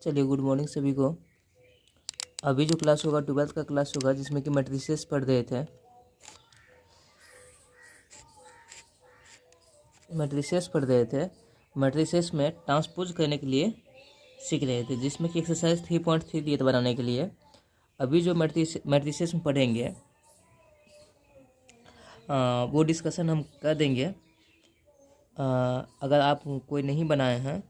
चलिए good morning सभी को। अभी जो क्लास होगा 12th का क्लास होगा जिसमें कि मैट्रिसेस पढ़ रहे थे। मैट्रिसेस में ट्रांसपोज करने के लिए सीख रहे थे, जिसमें कि एक्सरसाइज 3.3 दिए थे बनाने के लिए। अभी जो मैट्रिसेस में पढ़ेंगे वो डिस्कशन हम कर देंगे। अगर आप कोई नहीं बनाए हैं,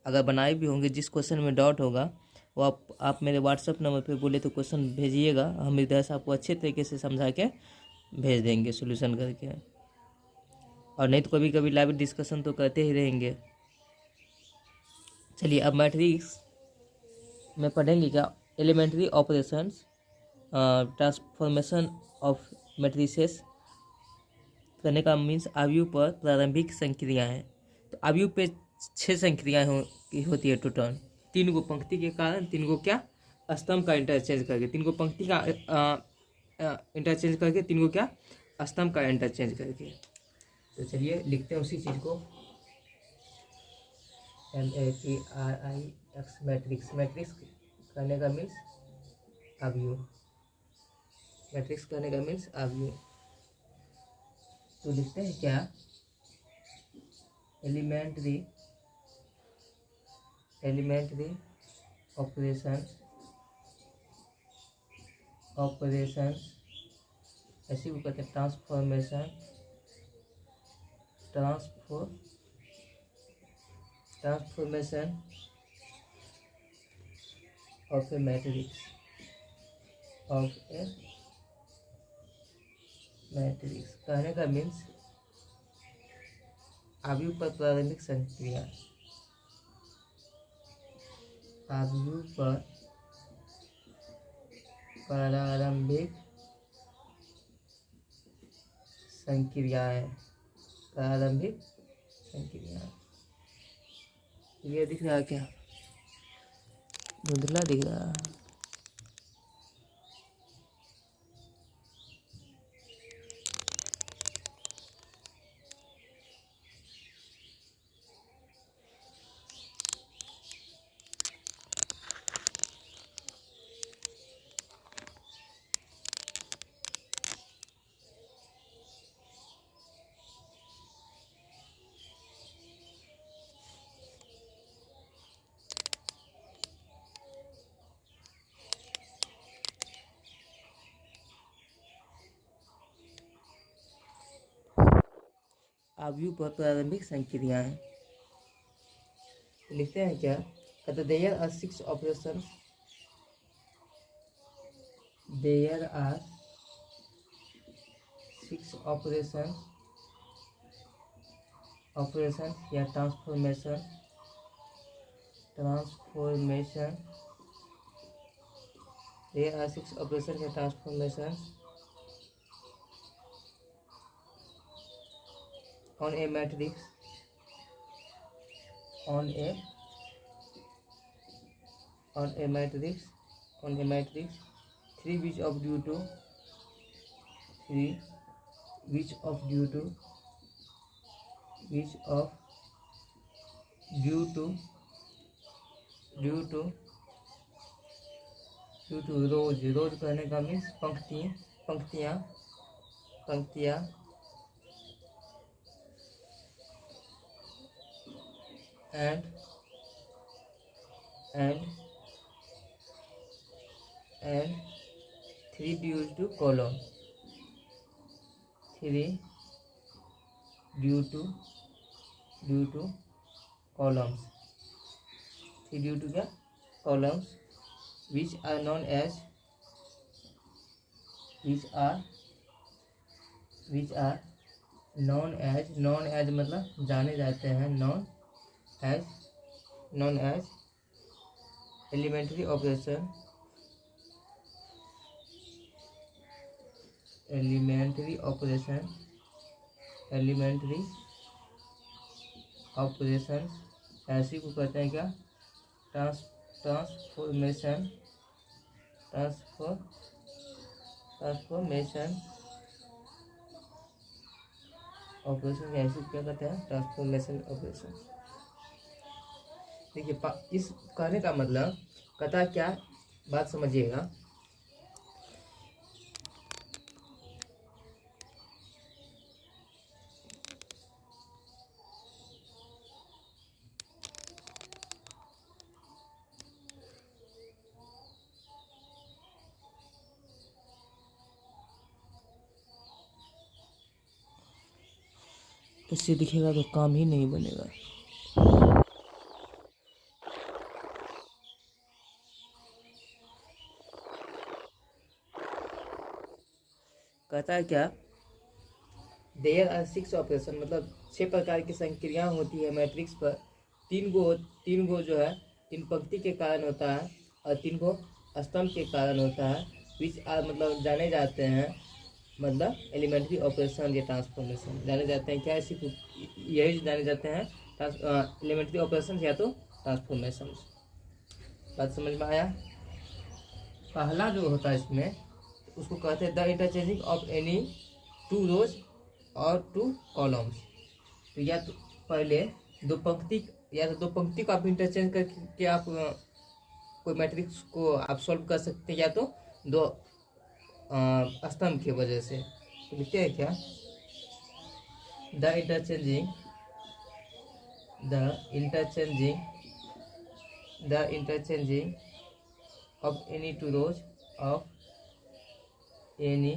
अगर बनाए भी होंगे, जिस क्वेश्चन में डाउट होगा वो आप मेरे व्हाट्सएप नंबर पे बोले तो क्वेश्चन भेजिएगा। हम इधर से आपको अच्छे तरीके से समझा के भेज देंगे सॉल्यूशन करके। और नहीं तो कभी कभी लाइव डिस्कशन तो करते ही रहेंगे। चलिए अब मैट्रिक्स में पढ़ेंगे क्या, elementary operations, transformation of matrices करने का मीन्स आयु पर प्रारंभिक संक्रियाएं। तो आयु पे 6 संक्रियाएं होती है टोटल। 3 को पंक्ति के कारण, 3 को क्या स्तंभ का इंटरचेंज करके, 3 को पंक्ति का इंटरचेंज करके, 3 को क्या स्तंभ का इंटरचेंज करके। तो चलिए लिखते हैं उसी चीज़ को। MATRIX matrix. मैट्रिक्स करने का मीन्स आयु। मैट्रिक्स करने का मीन्स आयु। तो लिखते हैं क्या, एलिमेंट्री ऑपरेशन ऐसी को कहते हैं ट्रांसफॉर्मेशन ऑफ ए मैट्रिक्स कहने का मीन्स आयु पर प्रारंभिक संक्रिया। आयु पर प्रारंभिक संक्रियाएं। ये दिख रहा है क्या, धुंधला दिख रहा है? आयु पर प्रारंभिक संक्रियाएं लिखते हैं क्या, कहते there are 6 operations. There are 6 operation या ट्रांसफॉर्मेशन देयर आर 6 ऑपरेशन या transformation on a matrix 3 which of due to rows कहने का मीन्स पंक्तियाँ and 3 due to column। 3 due to columns। 3 due to क्या columns which are known as मतलब जाने जाते हैं, known as elementary operation ऐसी को कहते हैं क्या ट्रांसफॉर्मेशन ऑपरेशन। ऐसी क्या कहते हैं, ट्रांसफॉर्मेशन ऑपरेशन। देखिए इस कहने का मतलब कहता क्या, बात समझिएगा। इससे दिखेगा तो काम ही नहीं बनेगा। कहता है क्या, देयर आर 6 ऑपरेशन, मतलब 6 प्रकार की संक्रियाएं होती है मैट्रिक्स पर। तीन गो जो है 3 पंक्ति के कारण होता है और 3 गो स्तंभ के कारण होता है, विच आर मतलब जाने जाते हैं, मतलब एलिमेंट्री ऑपरेशन या ट्रांसफॉर्मेशन जाने जाते हैं। क्या सिर्फ यही जाने जाते हैं, एलिमेंट्री ऑपरेशन या तो ट्रांसफॉर्मेशन। बात समझ में आया। पहला जो होता है इसमें, उसको कहते हैं द इंटरचेंजिंग ऑफ एनी 2 रोज और 2 कॉलम्स। तो या तो पहले दो पंक्ति को आप इंटरचेंज करके आप कोई मैट्रिक्स को आप सॉल्व कर सकते हैं, या तो 2 स्तंभ की वजह से। तो लिखते हैं क्या, the interchanging of any 2 rows of any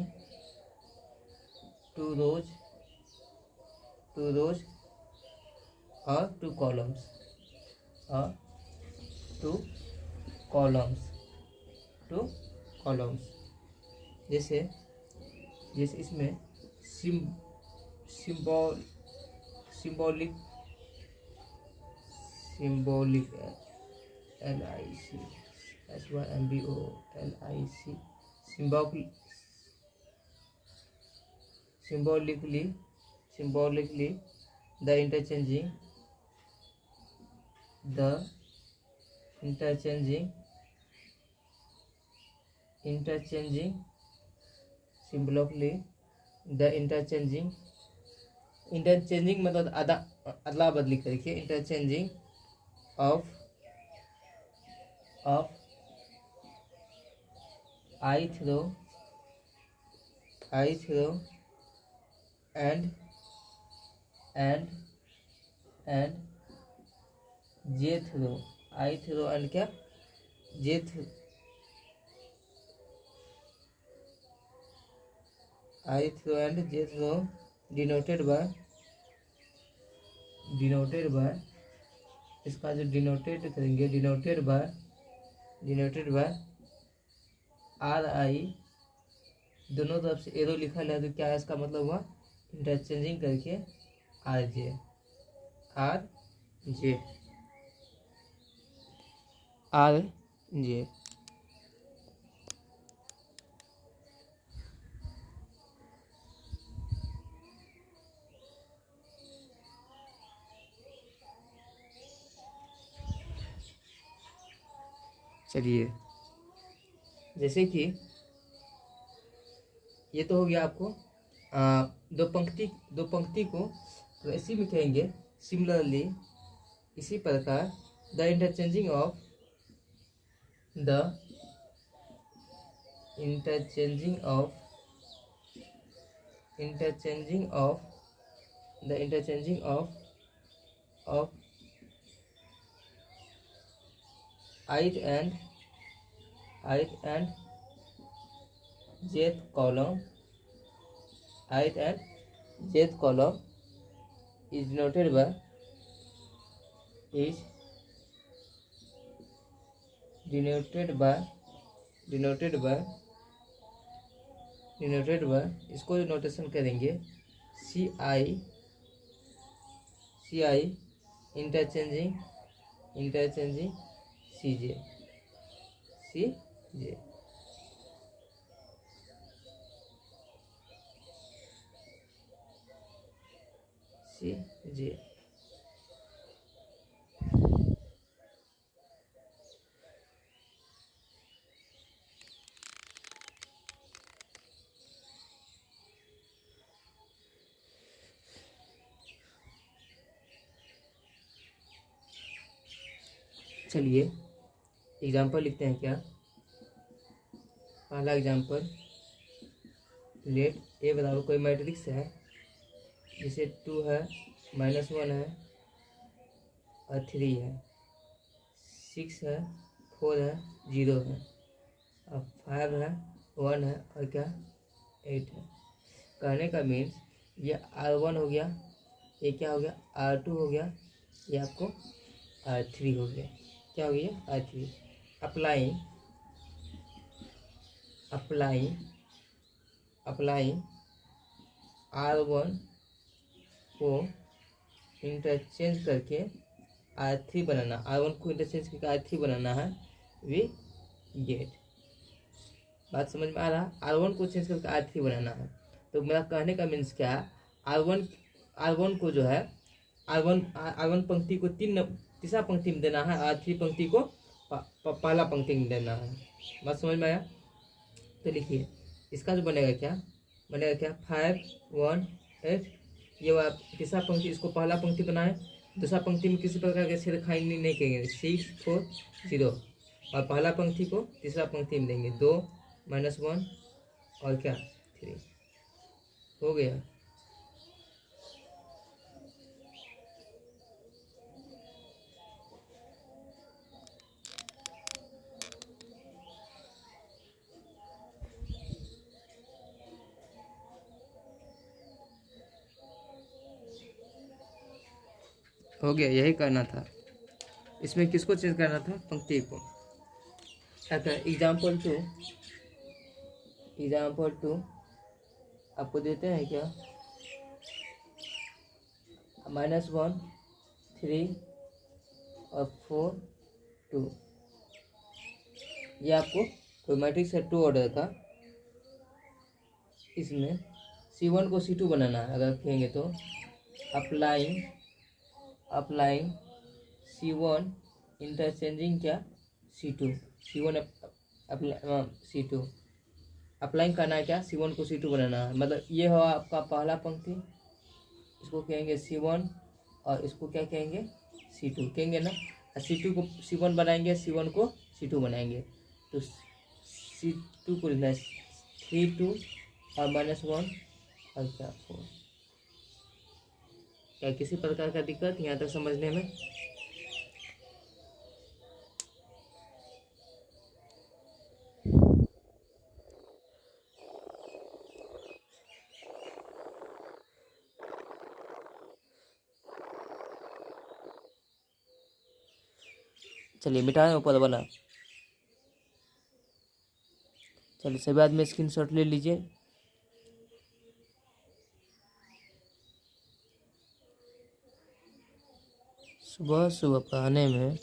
2 rows or 2 columns or 2 columns जैसे इसमें symbolic symbolically the interchanging symbolically the interchanging मतलब अदला बदली करके interchanging of ith row and jth row, ith row and क्या jth ith row and jth row denoted by इसका जो denoted करेंगे, डिनोटेड बाय RI, दोनों तरफ से एरो लिखा है, तो क्या है इसका मतलब हुआ, इंटरचेंजिंग करके RJ चलिए, जैसे कि ये तो हो गया आपको दो पंक्ति को तो ऐसे में कहेंगे। सिमिलरली इसी प्रकार the interchanging of ith and jth column is denoted by इसको नोटेशन करेंगे CI इंटरचेंजिंग CJ चलिए, एग्जाम्पल लिखते हैं क्या, पहला एग्जाम्पल, लेट ए बराबर कोई मैट्रिक्स है जिसे 2 है, -1 है और 3 है, 6 है, 4 है, 0 है और 5 है, 1 है और क्या 8 है। कहने का मीन्स ये R1 हो गया, ये क्या हो गया R2 हो गया, ये आपको R3 हो गया। क्या हो गया R3। अप्लाइंग R1 को इंटरचेंज करके R3 बनाना, R1 को इंटरचेंज करके R3 बनाना है, वी गेट। बात समझ में आ रहा है। R1 को चेंज करके R3 बनाना है, तो मेरा कहने का मीन्स क्या है, R1 को जो है R1 पंक्ति को तीसरा पंक्ति में देना है, R3 पंक्ति को पहला पंक्ति में देना है। बात समझ में आया। तो लिखिए इसका जो बनेगा क्या 5 1 8, ये तीसरा पंक्ति इसको पहला पंक्ति बनाए, दूसरा पंक्ति में किसी प्रकार के छेड़खानी नहीं करेंगे, 6 4 0 और पहला पंक्ति को तीसरा पंक्ति में देंगे 2 -1 और क्या 3 हो गया। हो गया, यही करना था। इसमें किसको चेंज करना था, पंक्ति को। अच्छा एग्जाम्पल टू आपको देते हैं क्या, -1 3 और 4 2, ये आपको कोई मैट्रिक्स है 2 ऑर्डर का, इसमें C1 को C2 बनाना है। अगर कहेंगे तो अप्लाइंग C1 इंटरचेंजिंग क्या C2, C1 C2 अप्लाइंग करना है क्या, C1 को C2 बनाना है। मतलब ये हो आपका पहला पंक्ति, इसको कहेंगे C1 और इसको क्या कहेंगे C2 कहेंगे ना। C2 को C1 बनाएंगे, C1 को C2 बनाएंगे, तो C2 को लिखना है 3 2 और -1 और क्या 4। क्या किसी प्रकार का दिक्कत यहाँ तक समझने में। चलिए मिटाएं ऊपर वाला। चलिए सभी बाद में स्क्रीनशॉट ले लीजिए। सुबह पढ़ाने में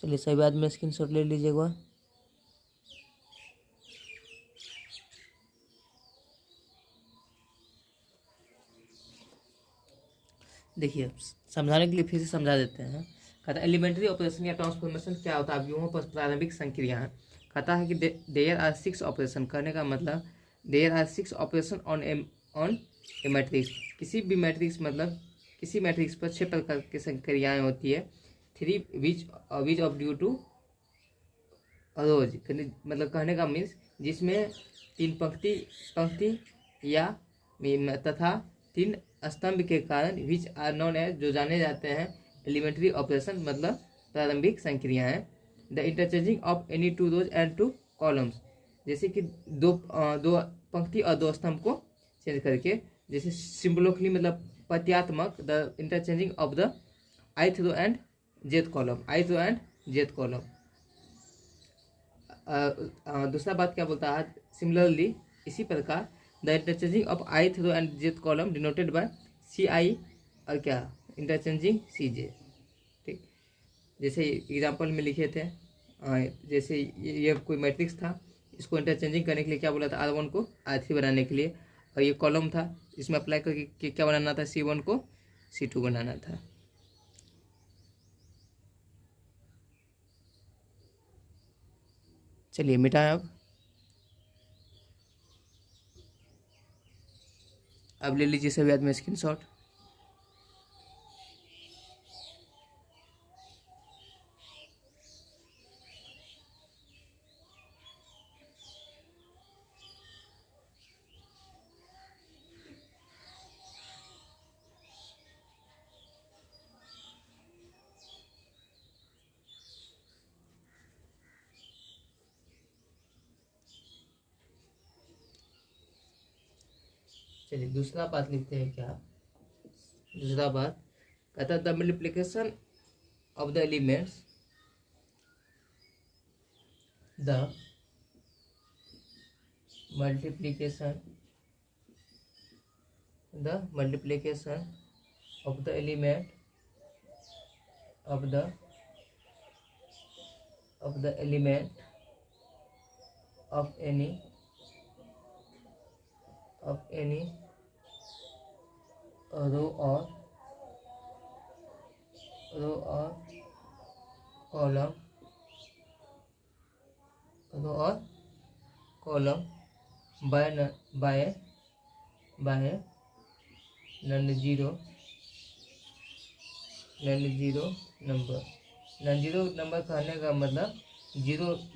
चलिए सभी बाद में स्क्रीनशॉट ले लीजिएगा। देखिए समझाने के लिए फिर से समझा देते हैं। कहता है एलिमेंट्री ऑपरेशन या ट्रांसफॉर्मेशन क्या होता है, अवयवों पर प्रारंभिक संक्रियाएं। कहता है कि देयर आर 6 ऑपरेशन, करने का मतलब there are 6 operation on a matrix. किसी भी मैट्रिक्स मतलब किसी मैट्रिक्स पर 6 प्रकार की संक्रियाएं होती है। 3 which of due two rows, मतलब कहने का मीन्स जिसमें 3 पंक्ति या तथा 3 स्तंभ के कारण विच आर नॉन एज, जो जाने जाते हैं एलिमेंट्री ऑपरेशन मतलब प्रारंभिक संक्रियाएं। The interchanging of any 2 rows and 2 columns, जैसे कि दो पंक्ति और 2 स्तंभ को चेंज करके, जैसे सिंबोलिकली मतलब पत्यात्मक, the interchanging of the ith row and jth column. दूसरा बात क्या बोलता है, सिमिलरली इसी प्रकार the interchanging of ith row and jth column denoted by CI और क्या इंटरचेंजिंग CJ। ठीक, जैसे एग्जांपल में लिखे थे, जैसे ये कोई मैट्रिक्स था, इसको इंटरचेंजिंग करने के लिए क्या बोला था, R1 को R3 बनाने के लिए, और ये कॉलम था, इसमें अप्लाई करके क्या बनाना था, C1 को C2 बनाना था। चलिए मिटाएं। अब ले लीजिए सभी आदमी स्क्रीनशॉट। चलिए दूसरा बात लिखते हैं। क्या दूसरा बात कहता है, the multiplication of the elements, the multiplication of the element of the element of any row or column by non-zero number कहने का मतलब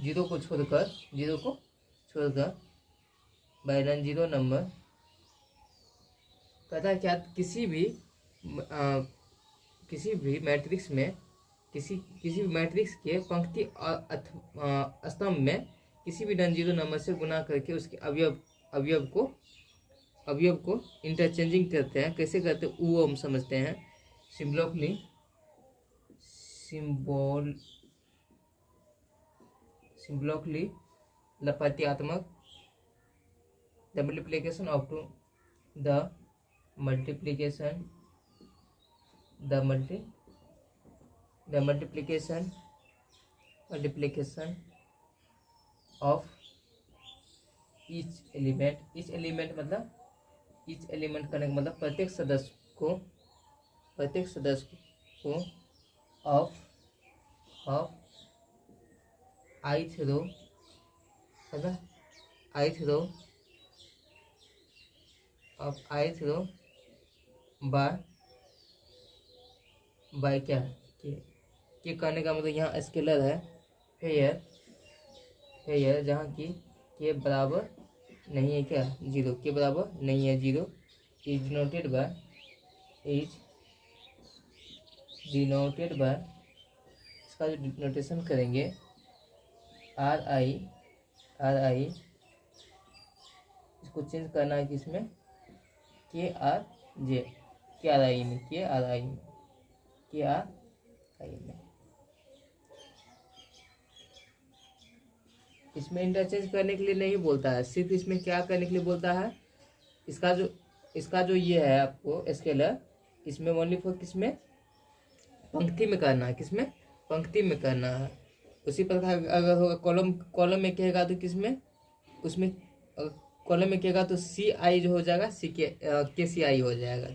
जीरो को छोड़कर बाय non-zero नंबर। कहता है क्या, किसी भी मैट्रिक्स में किसी भी मैट्रिक्स के पंक्ति स्तंभ में किसी भी non-zero नंबर से गुना करके उसके अवयव को इंटरचेंजिंग करते हैं। कैसे करते हैं वो हम समझते हैं। सिंबॉलिकली प्रतीकात्मक, the multiplication of two the multiplication of each element मतलब ईच एलिमेंट करने का मतलब प्रत्येक सदस्य को ऑफ ith रो बाय क्या के कहने का मतलब यहाँ स्केलर है हेयर जहाँ की के बराबर नहीं है क्या, जीरो के बराबर नहीं है जीरो, इज डिनोटेड बाय इसका जो नोटेशन करेंगे आर आई इसको चेंज करना है किसमें, के आर आई में। इसमें इंटरचेंज करने के लिए नहीं बोलता है, सिर्फ इसमें क्या करने के लिए बोलता है, इसका जो ये है आपको स्केलर, इसमें ओनली फॉर किसमें पंक्ति में करना है, किसमें पंक्ति में करना है। उसी प्रकार अगर होगा कॉलम में कहेगा तो किसमें, उसमें कॉलम में कहेगा तो सी आई जो हो जाएगा के सी आई हो जाएगा,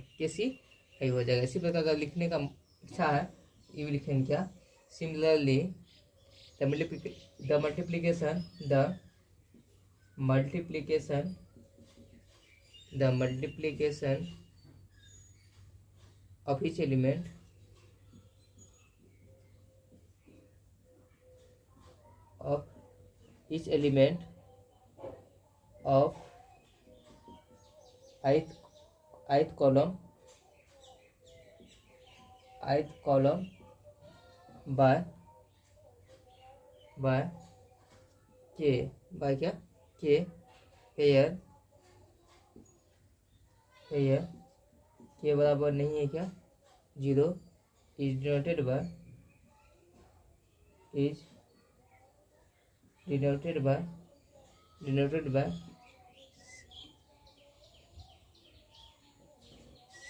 इसी प्रकार का लिखने का इच्छा है ये भी लिखेंगे क्या। Similarly the multiplication of each element of ith column by क्या के हेयर के बराबर नहीं है क्या, जीरो, इज डिनोटेड बाय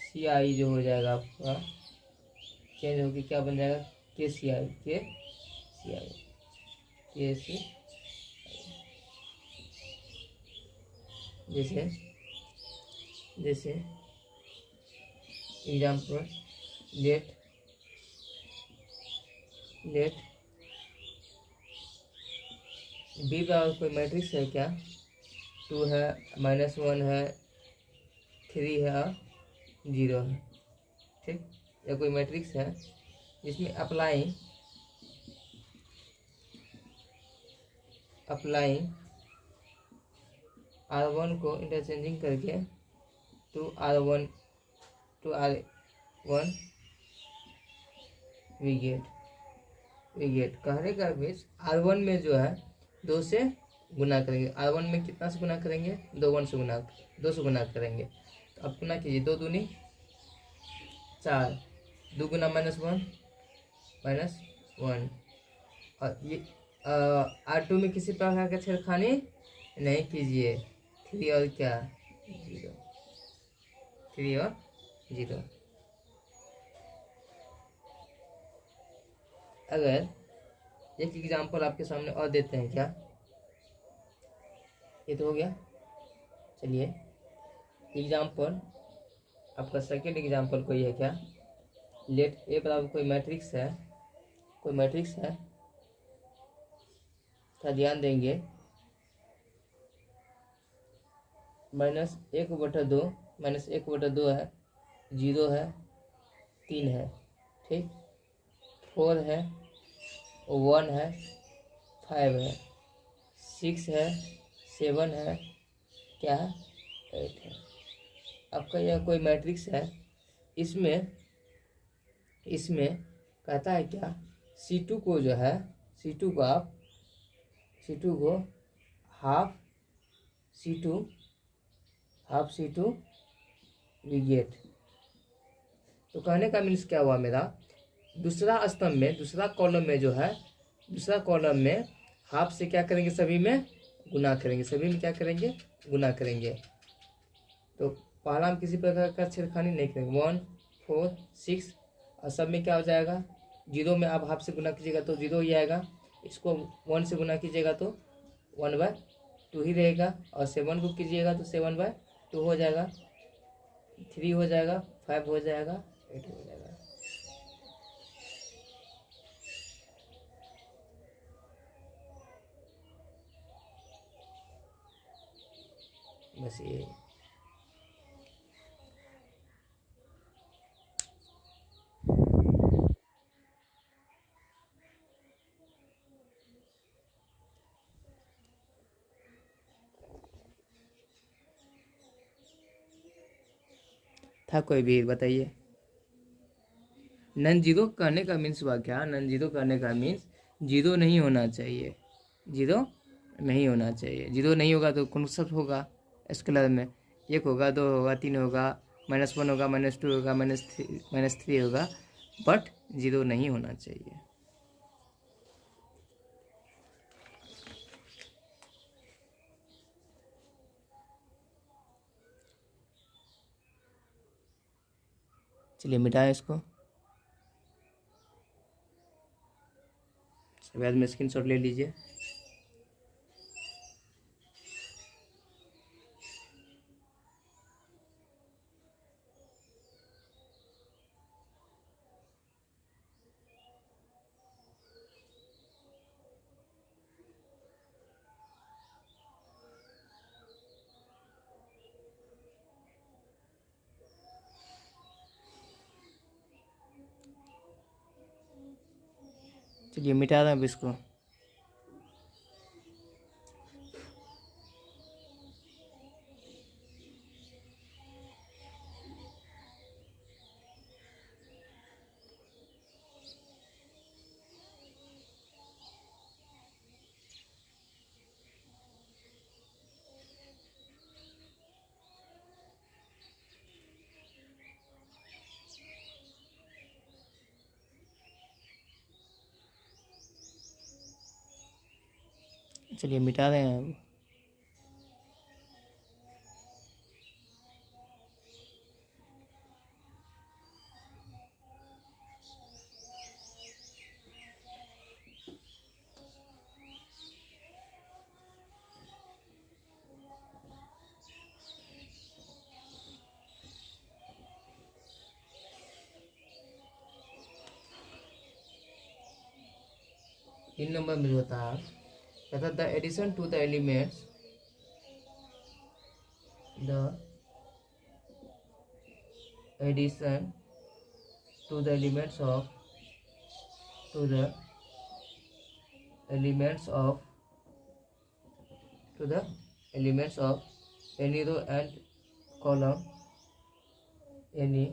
सी आई जो हो जाएगा आपका चेंज होकर क्या बन जाएगा, के सी आई जैसे एग्जाम्पल लेट बी बराबर कोई मैट्रिक्स है क्या, 2 है, -1 है, 3 है और 0 है, ठीक। या कोई मैट्रिक्स है जिसमें अप्लाइंग R1 को इंटरचेंजिंग करके टू R1 वी गेट कहने का मीन्स R1 में जो है 2 से गुना करेंगे। R1 में कितना से गुना करेंगे, 2 से गुना करेंगे। तो अब गुना कीजिए, 2 दूनी 4, 2 गुना -1 और ये R2 में किसी प्रकार का छेड़खानी नहीं कीजिए। 3 और क्या 0, 3 और 0। अगर एक एग्जाम्पल आपके सामने और देते हैं क्या, ये तो हो गया। चलिए एग्जाम्पल आपका सेकेंड एग्जाम्पल कोई है क्या, लेट ए बराबर कोई मैट्रिक्स है, ध्यान देंगे, -1/2 है, 0 है, 3 है, ठीक, 4 है, 1 है, 5 है, 6 है, 7 है, क्या है 8 है। आपका यह कोई मैट्रिक्स है, इसमें कहता है क्या, C2 को जो है, C2 को हाफ C2 वी गेट। तो कहने का मीन्स क्या हुआ मेरा, दूसरा स्तंभ में, दूसरा कॉलम में जो है, दूसरा कॉलम में हाफ से क्या करेंगे, सभी में गुना करेंगे, गुना करेंगे। तो पहला हम किसी प्रकार का छेड़खानी नहीं करेंगे, 1 4 6 और सब में क्या हो जाएगा, 0 में आप हाफ से गुना कीजिएगा तो 0 ही आएगा, इसको 1 से गुना कीजिएगा तो 1/2 ही रहेगा, और 7 को कीजिएगा तो 7/2 हो जाएगा, 3 हो जाएगा, 5 हो जाएगा, 8 हो जाएगा। बस ये था। कोई भी बताइए। नन जीरो करने का मीन्स हुआ क्या, नन जीरो करने का मीन्स जीरो नहीं होना चाहिए, जीरो नहीं होगा तो कौन सा होगा स्केलर में, 1 होगा, 2 होगा, 3 होगा, -1 होगा, -2 होगा, -3 होगा, बट जीरो नहीं होना चाहिए। चलिए मिटाएं इसको, बाद में स्क्रीनशॉट ले लीजिए। चलिए मिटा रहे हैं अब इसको। चलिए मिटा रहे हैं अब। 3 नंबर में होता है कहता the addition to the elements the addition to the elements of to the elements of to the elements of any row and column any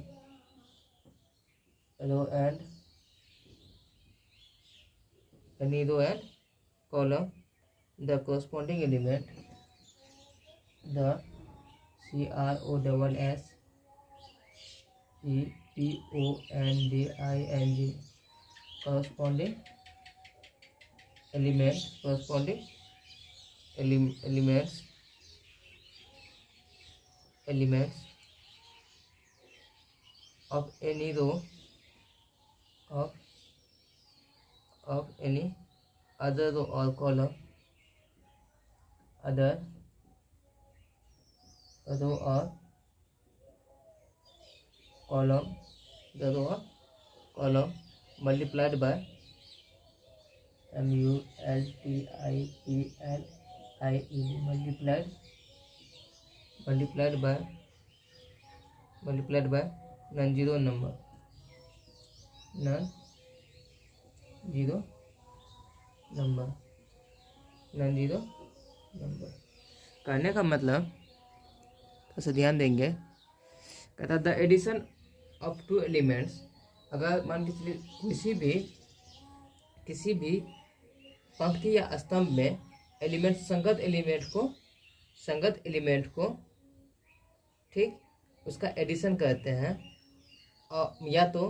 row and any row and column the corresponding element the CROSSEPONDING corresponding elements of any row of any other row or column other row or column the row or column multiplied by multiplied by non-zero number कहने का मतलब थोड़ा सा ध्यान देंगे। कहता the addition of two elements, अगर मान के चलिए किसी भी पंक्ति या स्तंभ में संगत एलिमेंट को ठीक उसका एडिशन करते हैं, और या तो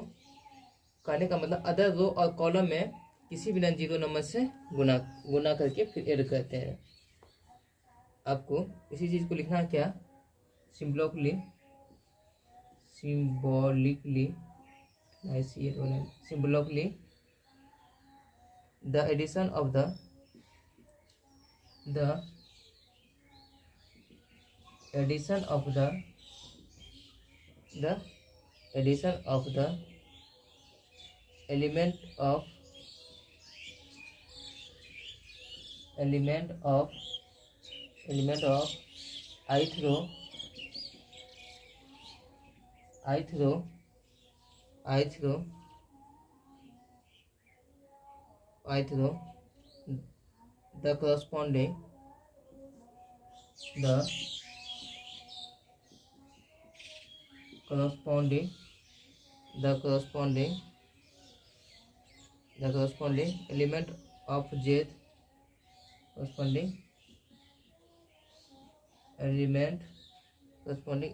कहने का मतलब अदर रो और कॉलम में किसी भी non-zero नंबर से गुना करके फिर ऐड करते हैं। आपको इसी चीज़ को लिखना क्या, symbolically the addition of the element of ith row the corresponding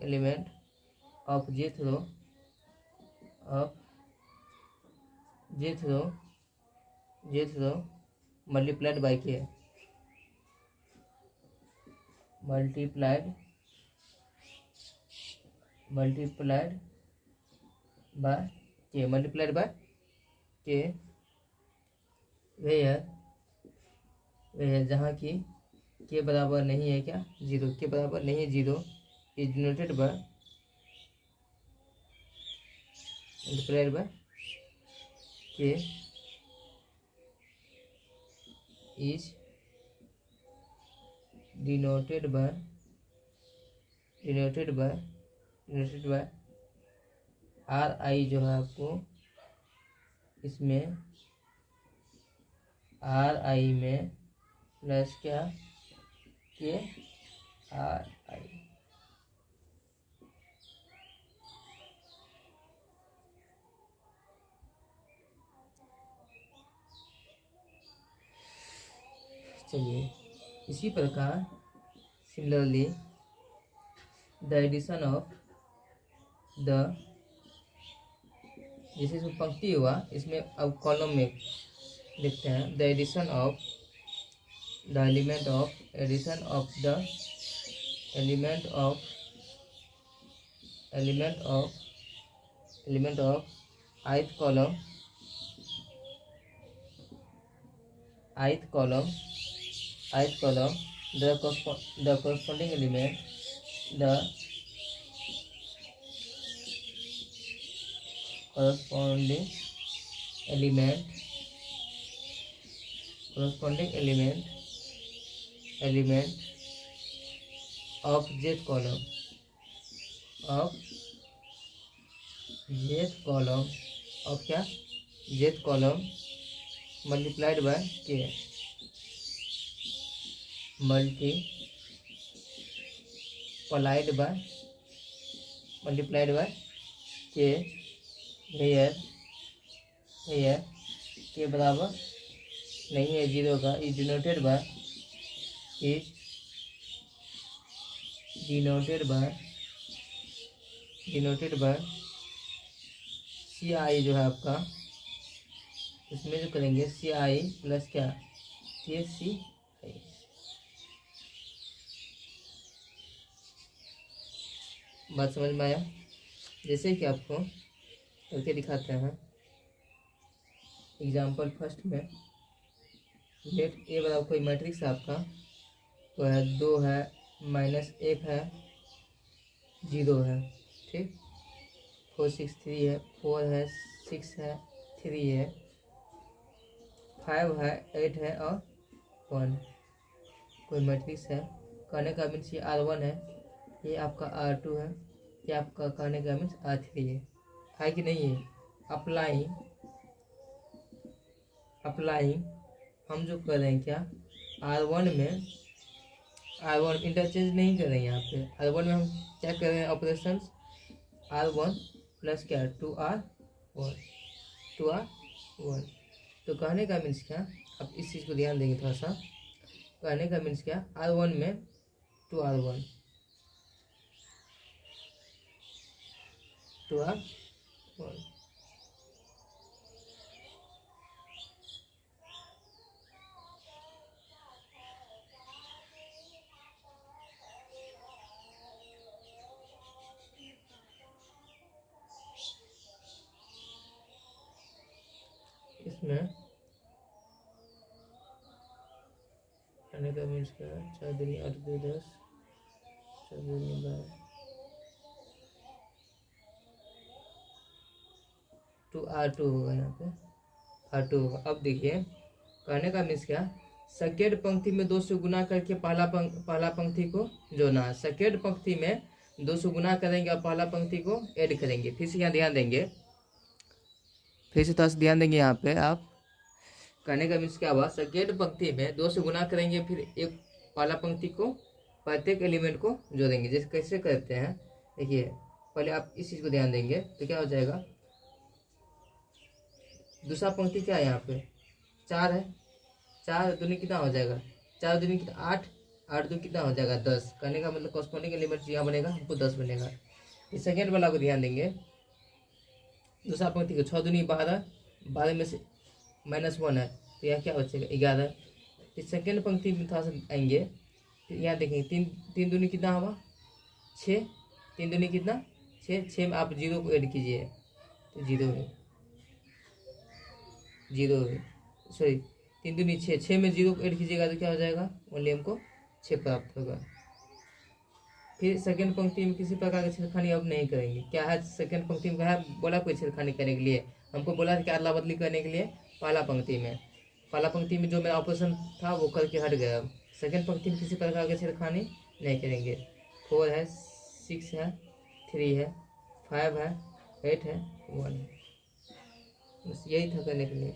element of jth row multiplied by k multiplied by k where जहाँ की के बराबर नहीं है क्या, जीरो, के बराबर नहीं है zero, is denoted by multiplied by k is denoted by R I जो है आपको इसमें आर आई में प्लस क्या के आर आई। चलिए इसी प्रकार similarly the addition of the, जैसे इसमें पंक्ति हुआ इसमें अब कॉलम में लिखते हैं the addition of the element of ith column the corresponding element corresponding element of jth column of jth column of क्या jth column multiplied by k multiplied by k here k बराबर नहीं है 0 का is denoted by CI जो है आपका, इसमें जो करेंगे CI प्लस क्या KCI। बात समझ में आया? जैसे कि आपको करके दिखाते हैं एग्जाम्पल फर्स्ट में। लेट ए बराबर कोई मैट्रिक्स है आपका, तो है 2 है -1 है 0 है, ठीक। 4 6 3 है, 4 है 6 है 3 है, 5 है 8 है और 1 कोई मैट्रिक्स है। कहने का मीन्स ये R1 है, ये आपका R2 है, ये आपका कहने का मीन्स R3 है कि नहीं है? अप्लाइंग हम जो कर रहे हैं क्या R1 इंटरचेंज नहीं कर रहे हैं। यहाँ पे R1 में हम क्या कर रहे हैं ऑपरेशन R1 प्लस क्या 2R1। तो कहने का मीन्स क्या, अब इस चीज़ को ध्यान देंगे थोड़ा सा। कहने का मीन्स क्या R1 में 2R1 इसमें कहने का मीन्स क्या 4 दूनी 8 2 10 4 दूनी 12 2R2 होगा, यहाँ पे R2 होगा। अब देखिए कहने का मीन्स क्या, सेकेंड पंक्ति में 2 से गुना करके पहला पंक्ति को जोड़ना है। सेकेंड पंक्ति में 2 से गुना करेंगे और पहला पंक्ति को ऐड करेंगे। फिर से यहाँ ध्यान देंगे, फिर से थोड़ा सा ध्यान देंगे यहाँ पे आप। कहने का मीन्स क्या हुआ, सेकेंड पंक्ति में 2 से गुना करेंगे, फिर एक पहला पंक्ति को प्रत्येक एलिमेंट को जोड़ेंगे। जैसे कैसे करते हैं देखिए, पहले आप इस चीज़ को ध्यान देंगे तो क्या हो जाएगा। दूसरा पंक्ति क्या है यहाँ पे 4 है, 4 दूनी कितना हो जाएगा 4 दूनी कितना 8, 8 दूनी कितना हो जाएगा 10। कहने का मतलब कॉरस्पॉन्डिंग एलिमेंट यहाँ बनेगा हमको 10 बनेगा। इस सेकेंड वाला को ध्यान देंगे, दूसरा पंक्ति को 6 दूनी 12, 12 में से -1 है तो यहाँ क्या बचेगा 11। इस सेकेंड पंक्ति में थोड़ा सा आएंगे, फिर यहाँ देखेंगे 3 दूनी कितना हुआ 6, 3 दूनी कितना 6 में आप 0 को ऐड कीजिए तो 0 सॉरी 3 दूनी 6 में 0 को ऐड कीजिएगा तो क्या हो जाएगा ओनली हमको 6 प्राप्त होगा। फिर सेकंड पंक्ति में किसी प्रकार की छेड़खानी अब नहीं करेंगे। क्या है सेकंड पंक्ति में कहा बोला कोई छेड़खानी करने के लिए, हमको बोला था कि अदला बदली करने के लिए पहला पंक्ति में जो मेरा ऑपरेशन था वो करके हट गया। सेकंड पंक्ति में किसी प्रकार की छेड़खानी नहीं करेंगे। 4 है 6 है 3 है 5 है 8 है 1 है, बस यही था करने के लिए।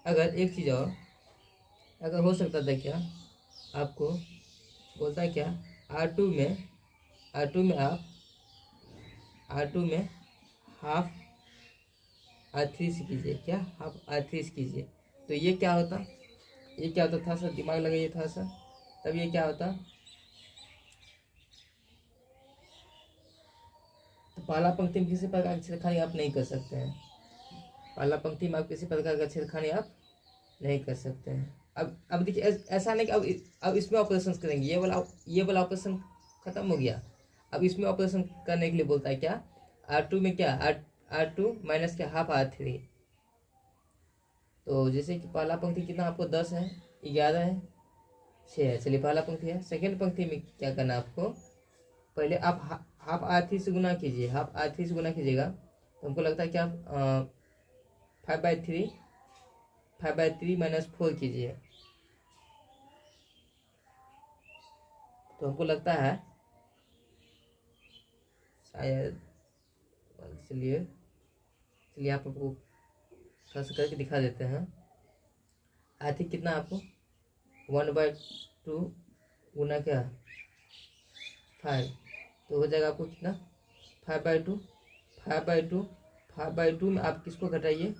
अगर एक चीज़ और अगर हो सकता था क्या, आपको बोलता है क्या R2 में हाफ R3 से कीजिए, क्या हाफ R3 से कीजिए तो ये क्या होता था सर, दिमाग लगाइए था सर। तब ये क्या होता, तो पहला पंक्ति में किसी प्रकार की छेड़खानी आप नहीं कर सकते हैं। पहला पंक्ति में आप किसी प्रकार का छेड़खानी आप नहीं कर सकते हैं। अब देखिए ऐसा नहीं कि अब इसमें ऑपरेशन करेंगे, ये वाला ऑपरेशन खत्म हो गया। अब इसमें ऑपरेशन करने के लिए बोलता है क्या R2 में क्या R2 माइनस क्या हाफ R3। तो जैसे कि पहला पंक्ति कितना आपको 10 है 11 है 6 है, चलिए पहला पंक्ति है। सेकेंड पंक्ति में क्या करना है आपको, पहले आप हाफ R3 से गुना कीजिए, हाफ R3 से गुना कीजिएगा तो हमको लगता है कि आप 5/3 5/3 -4 कीजिए। तो हमको लगता है शायद, चलिए चलिए आप आपको थोड़ा सा करके दिखा देते हैं। आई थिंक कितना आपको 1/2 गुना क्या 5, तो हो जाएगा आपको कितना 5/2 5/2 5/2 में आप किसको घटाइए,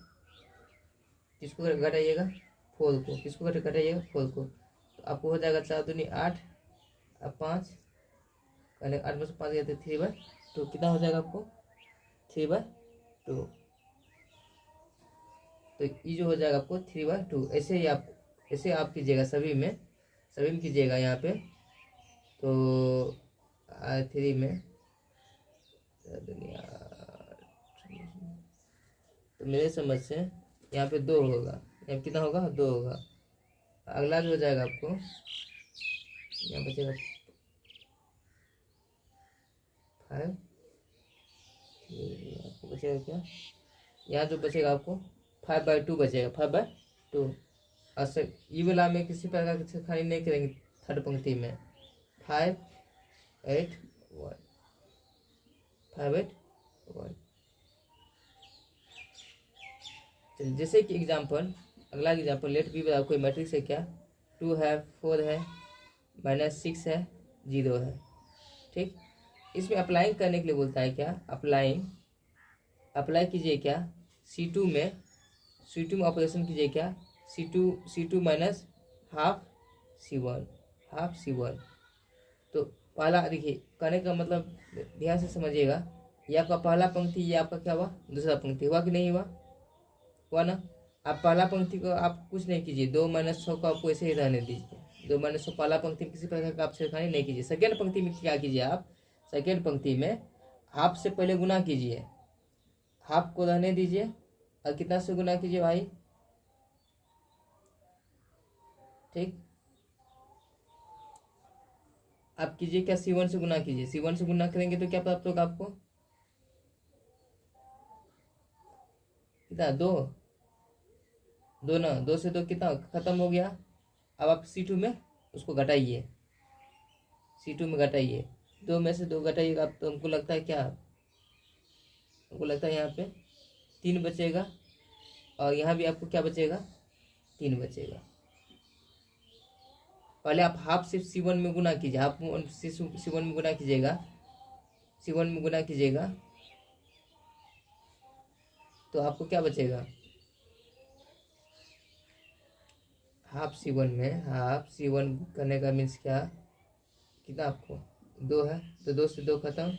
किसको घटाइएगा 4 को, किसको घटाइएगा 4 को, तो आपको हो जाएगा 4 दूनी 8, अब 5 पहले 8 में से 5 गया तो 3/2, कितना हो जाएगा आपको 3/2। तो ये जो हो जाएगा आपको 3/2। ऐसे आप कीजिएगा सभी में कीजिएगा यहाँ पे। तो 3 में तो मेरे समझ से यहाँ पे 2 होगा, यहाँ कितना होगा 2 होगा। अगला जो हो जाएगा आपको यहाँ बचेगा 5, आपको बचेगा क्या, यहाँ जो बचेगा आपको 5/2 बचेगा 5/2। अच्छा ये वाला में किसी प्रकार की खाली नहीं करेंगे, थर्ड पंक्ति में 5 8 1 5 8 1। चलिए जैसे कि एग्जाम्पल, अगला एग्जाम्पल लेट बी बराबर कोई मैट्रिक्स है क्या, 2 है 4 है -6 है 0 है, ठीक। इसमें अप्लाइंग करने के लिए बोलता है क्या, अप्लाई कीजिए क्या C2 में ऑपरेशन कीजिए क्या C2 माइनस हाफ C1। तो पहला देखिए करने का मतलब ध्यान से समझिएगा, ये आपका पहला पंक्ति, ये आपका क्या हुआ दूसरा पंक्ति, हुआ कि नहीं हुआ ना। आप पहला पंक्ति को आप कुछ नहीं कीजिए, 2 - 6 को आपको ऐसे ही रहने दीजिए, 2 - 6 पहला पंक्ति में किसी प्रकार का आप छेड़खानी नहीं कीजिए। सेकेंड पंक्ति में क्या कीजिए आप, सेकेंड पंक्ति में हाफ से पहले गुना कीजिए, हाफ को रहने दीजिए और कितना से गुना कीजिए भाई, ठीक। आप कीजिए क्या C1 से गुना कीजिए, C1 से गुना करेंगे तो क्या प्राप्त होगा आपको, कितना 2 ना, 2 से 2 कितना खत्म हो गया। अब आप C2 में उसको घटाइए, C2 में घटाइए, 2 में से 2 घटाइएगा आप, तो हमको लगता है क्या, हमको लगता है यहाँ पे 3 बचेगा और यहाँ भी आपको क्या बचेगा 3 बचेगा। पहले आप हाफ से C1 में गुना कीजिए, हाफ C1 में गुना कीजिएगा, C1 में गुना कीजिएगा तो आपको क्या बचेगा, हाफ C1 करने का मीन्स क्या, कितना आपको 2 है तो 2 से 2 खत्म,